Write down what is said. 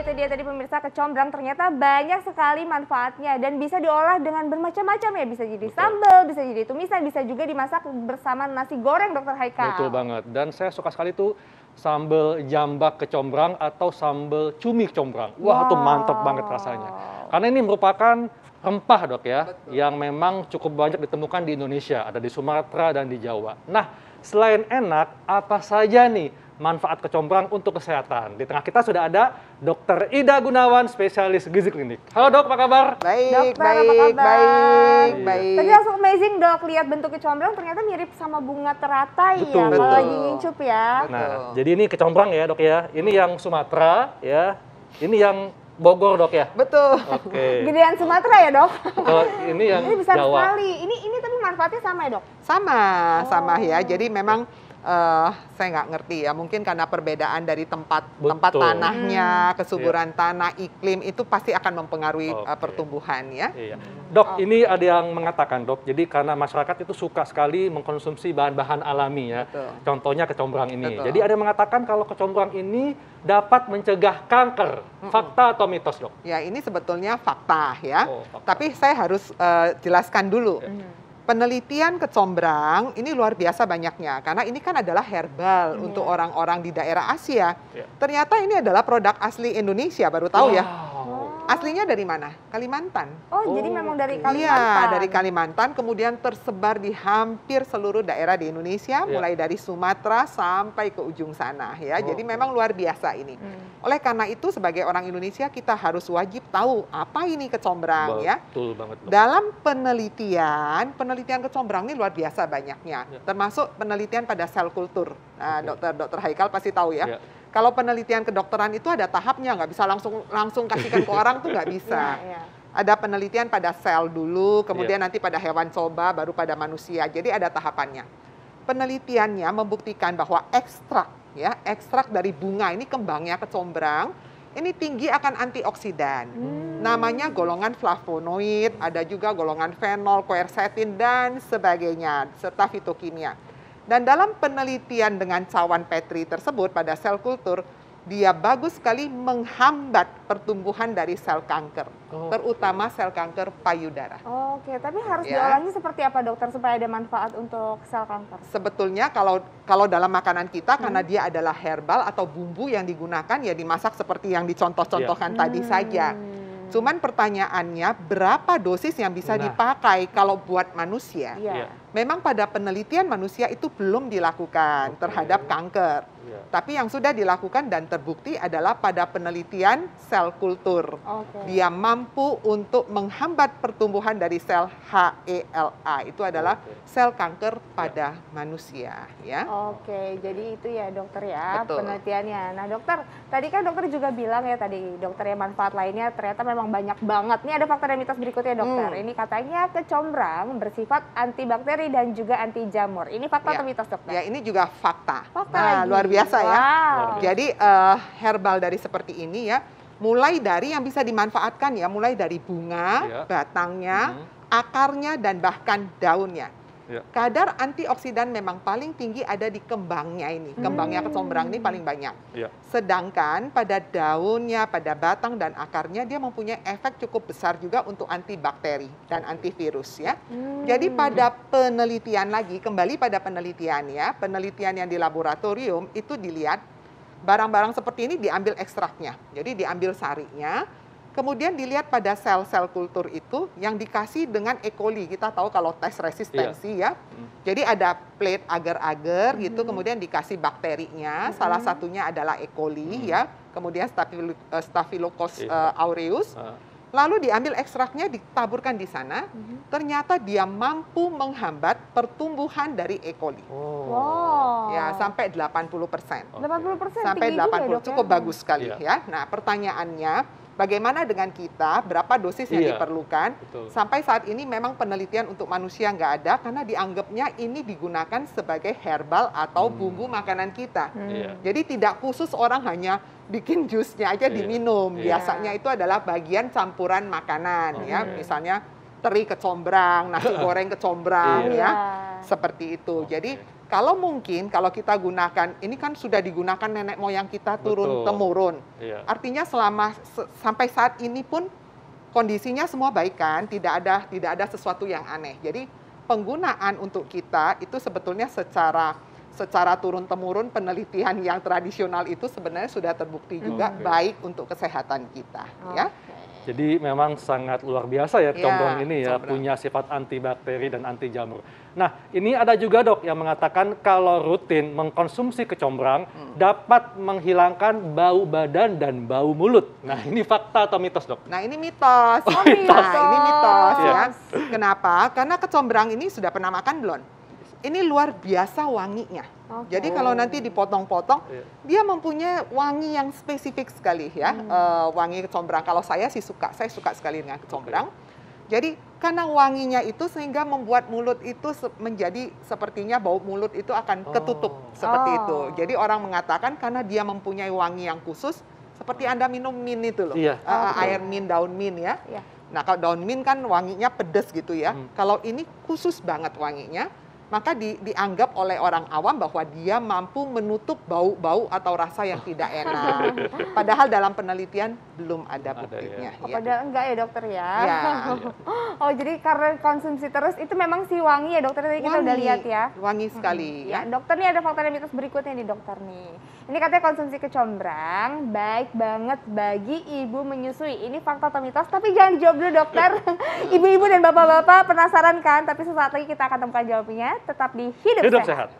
itu dia tadi pemirsa, kecombrang ternyata banyak sekali manfaatnya dan bisa diolah dengan bermacam-macam ya. Bisa jadi sambal, bisa jadi tumisan, bisa juga dimasak bersama nasi goreng, Dokter Haikal. Betul banget. Dan saya suka sekali tuh sambal jambak kecombrang atau sambal cumi kecombrang. Wah, itu mantap banget rasanya. Karena ini merupakan rempah, Dok ya, yang memang cukup banyak ditemukan di Indonesia, ada di Sumatera dan di Jawa. Nah, selain enak, apa saja nih manfaat kecombrang untuk kesehatan? Di tengah kita sudah ada Dr. Ida Gunawan, spesialis gizi klinik. Halo Dok, apa kabar? Baik, Dokter, apa kabar? baik. Tadi langsung amazing Dok, lihat bentuk kecombrang ternyata mirip sama bunga teratai ya, kalau lagi ngincup ya. Nah, jadi ini kecombrang ya Dok ya, ini yang Sumatera ya, ini yang Bogor Dok ya? Betul. Oke. Gedean Sumatera ya Dok? Kalau ini yang Ini besar Jawa. sekali. Ini tapi manfaatnya sama ya Dok? Sama ya. Jadi memang saya nggak ngerti ya, mungkin karena perbedaan dari tempat tanahnya, kesuburan tanah, iklim itu pasti akan mempengaruhi pertumbuhan ya. Iya. Dok, ini ada yang mengatakan Dok, jadi karena masyarakat itu suka sekali mengkonsumsi bahan-bahan alami ya. Betul. Contohnya kecombrang ini. Betul. Jadi ada yang mengatakan kalau kecombrang ini dapat mencegah kanker. Fakta atau mitos Dok? Ya ini sebetulnya fakta ya. Fakta. Tapi saya harus jelaskan dulu. Penelitian kecombrang ini luar biasa banyaknya karena ini kan adalah herbal untuk orang-orang di daerah Asia. Ternyata ini adalah produk asli Indonesia, baru tahu ya. Aslinya dari mana? Kalimantan. Oh, jadi memang dari Kalimantan. Iya, dari Kalimantan, kemudian tersebar di hampir seluruh daerah di Indonesia, mulai dari Sumatera sampai ke ujung sana ya. Jadi memang luar biasa ini. Oleh karena itu sebagai orang Indonesia kita harus wajib tahu apa ini kecombrang ya. Betul banget. Dalam penelitian kecombrang ini luar biasa banyaknya, termasuk penelitian pada sel kultur. Nah, dokter Haikal pasti tahu ya. Kalau penelitian kedokteran itu ada tahapnya, nggak bisa langsung kasihkan ke orang tuh nggak bisa. Ada penelitian pada sel dulu, kemudian nanti pada hewan coba, baru pada manusia. Jadi ada tahapannya. Penelitiannya membuktikan bahwa ekstrak dari bunga ini, kembangnya kecombrang, ini tinggi akan antioksidan. Namanya golongan flavonoid, ada juga golongan fenol, quercetin, dan sebagainya, serta fitokimia. Dan dalam penelitian dengan cawan Petri tersebut pada sel kultur, dia bagus sekali menghambat pertumbuhan dari sel kanker, terutama sel kanker payudara. Oke, tapi harus diolahnya seperti apa dokter supaya ada manfaat untuk sel kanker? Sebetulnya kalau dalam makanan kita, karena dia adalah herbal atau bumbu yang digunakan, ya dimasak seperti yang dicontoh-contohkan tadi saja. Cuman pertanyaannya, berapa dosis yang bisa dipakai kalau buat manusia? Memang pada penelitian manusia itu belum dilakukan terhadap kanker. Tapi yang sudah dilakukan dan terbukti adalah pada penelitian sel kultur. Dia mampu untuk menghambat pertumbuhan dari sel HeLa. Itu adalah sel kanker pada manusia. Ya. Oke, jadi itu ya dokter ya. Betul. Penelitiannya. Nah dokter, tadi kan dokter juga bilang ya dokter ya manfaat lainnya ternyata memang banyak banget. Ini ada fakta dan mitos berikutnya dokter. Ini katanya kecombrang bersifat antibakteri dan juga anti jamur. Ini fakta atau mitos dokter? Ya, ini juga fakta. Fakta luar biasa ya. Jadi Jadi herbal dari seperti ini ya, mulai dari yang bisa dimanfaatkan ya, mulai dari bunga, batangnya, akarnya, dan bahkan daunnya. Kadar antioksidan memang paling tinggi ada di kembangnya ini. Kembangnya kecombrang ini paling banyak. Sedangkan pada daunnya, pada batang dan akarnya dia mempunyai efek cukup besar juga untuk antibakteri dan antivirus ya. Jadi pada penelitian lagi, kembali pada penelitian ya, penelitian yang di laboratorium itu dilihat barang-barang seperti ini diambil ekstraknya. Jadi diambil sarinya, kemudian dilihat pada sel-sel kultur itu yang dikasih dengan E. coli. Kita tahu kalau tes resistensi ya. Jadi ada plate agar-agar gitu, kemudian dikasih bakterinya. Salah satunya adalah E. coli ya. Kemudian Staphylococcus aureus. Lalu diambil ekstraknya, ditaburkan di sana. Ternyata dia mampu menghambat pertumbuhan dari E. coli. Ya, sampai 80%. 80% Sampai tinggi juga 80, ya, dok, cukup ya? bagus sekali ya. Nah, pertanyaannya, bagaimana dengan kita? Berapa dosis yang diperlukan? Sampai saat ini memang penelitian untuk manusia nggak ada karena dianggapnya ini digunakan sebagai herbal atau bumbu makanan kita. Jadi tidak khusus orang hanya bikin jusnya aja diminum. Biasanya itu adalah bagian campuran makanan ya. Misalnya teri kecombrang, nasi goreng kecombrang ya. Seperti itu. Jadi Kalau mungkin, kalau kita gunakan, ini kan sudah digunakan nenek moyang kita turun-temurun. Iya. Artinya sampai saat ini pun kondisinya semua baik kan, tidak ada sesuatu yang aneh. Jadi penggunaan untuk kita itu sebetulnya secara turun-temurun penelitian yang tradisional itu sebenarnya sudah terbukti juga baik untuk kesehatan kita. Ya. Jadi memang sangat luar biasa ya kecombrang ini ya, punya sifat antibakteri dan anti jamur. Nah, ini ada juga dok yang mengatakan kalau rutin mengkonsumsi kecombrang dapat menghilangkan bau badan dan bau mulut. Nah, ini fakta atau mitos dok? Nah, ini mitos. Nah, ini mitos ya. Kenapa? Karena kecombrang ini sudah pernah makan belum? Ini luar biasa wanginya. Jadi kalau nanti dipotong-potong, dia mempunyai wangi yang spesifik sekali ya. Wangi kecombrang. Kalau saya suka sekali dengan kecombrang. Jadi karena wanginya itu sehingga membuat mulut itu menjadi sepertinya bau mulut itu akan ketutup seperti itu. Jadi orang mengatakan karena dia mempunyai wangi yang khusus, seperti Anda minum mint itu loh, air mint, daun mint ya. Nah kalau daun mint kan wanginya pedas gitu ya. Kalau ini khusus banget wanginya. Maka dianggap oleh orang awam bahwa dia mampu menutup bau-bau atau rasa yang tidak enak. Padahal dalam penelitian belum ada buktinya. Ya. Padahal enggak ya dokter ya? Ya. Oh jadi karena konsumsi terus itu memang si wangi ya dokter, tadi kita udah lihat ya? Wangi sekali. Ya. Dokter nih ada fakta dan mitos berikutnya nih dokter nih. Ini katanya konsumsi kecombrang baik banget bagi ibu menyusui. Ini fakta atau mitos? Tapi jangan dijawab dulu dokter. Ibu-ibu dan bapak-bapak penasaran kan? Tapi sesaat lagi kita akan temukan jawabnya. Tetap di Hidup Sehat.